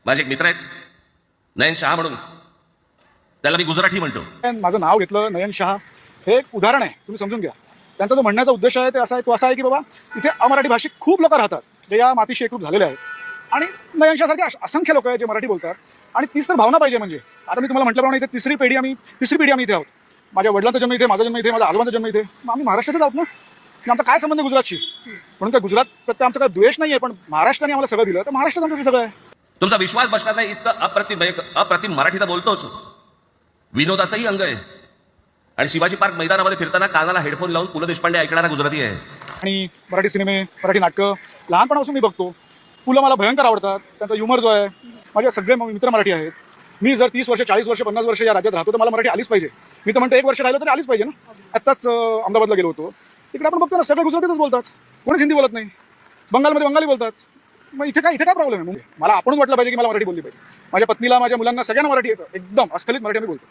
माझे एक मित्र आहेत नयन शहा म्हणून, त्याला मी गुजराठी म्हणतो. माझं नाव घेतलं नयन शहा, हे एक उदाहरण आहे, तुम्ही समजून घ्या. त्यांचा जो म्हणण्याचा उद्देश आहे ते असा आहे की बाबा इथे अमराठी भाषिक खूप लोक राहतात जे या मातीशी एकरूप झालेले आहेत, आणि नयन शहासारखे असंख्य लोक आहेत जे मराठी बोलतात. आणि तीच तर भावना पाहिजे. म्हणजे आता मी तुम्हाला म्हटल्याप्रमाणे इथे तिसरी पिढी आम्ही इथे आहोत. माझ्या वडिलांचा जन्म इथे, माझा जन्म इथे, माझ्या आजोबांचा जन्म इथे. मग आम्ही महाराष्ट्रातच आहोत ना. आणि आमचा काय संबंध गुजरातशी? म्हणून काय गुजरात प्रत्येक आमचा काय द्वेष नाही आहे, पण महाराष्ट्राने आम्हाला सगळं दिलं तर महाराष्ट्रात आमचं सगळं आहे. तुमचा विश्वास बसणार नाही इतकं अप्रतिम मराठी तर बोलतोच. विनोदाचंही अंग आहे. आणि शिवाजी पार्क मैदानामध्ये फिरताना कानाला हेडफोन लावून पु ल देशपांडे ऐकणारा गुजराती आहे. आणि मराठी सिनेमे, मराठी नाटकं लहानपणापासून मी बघतो. पुलं मला भयंकर आवडतात. त्यांचा ह्युमर जो आहे, माझे सगळे मित्र मराठी आहेत. मी जर 30 वर्ष, 40 वर्ष, 50 वर्ष या राज्यात राहतो तर मला मराठी आलीच पाहिजे. मी तर म्हणतो 1 वर्ष राहिलो तरी आलीच पाहिजे ना. आत्ताच अहमदाबादला गेलो होतो, तिकडे आपण बघतो ना सगळे गुजरातीतच बोलतात, कोणीच हिंदी बोलत नाही. बंगालमध्ये बंगाली बोलतात. मग इथे काय प्रॉब्लेम आहे? मला आपणच वाटलं पाहिजे की मला मराठी बोलली पाहिजे. माझ्या पत्नीला, माझ्या मुलांना सगळ्यांना मराठी येतं, एकदम अस्खलित मराठी आम्ही बोलतो.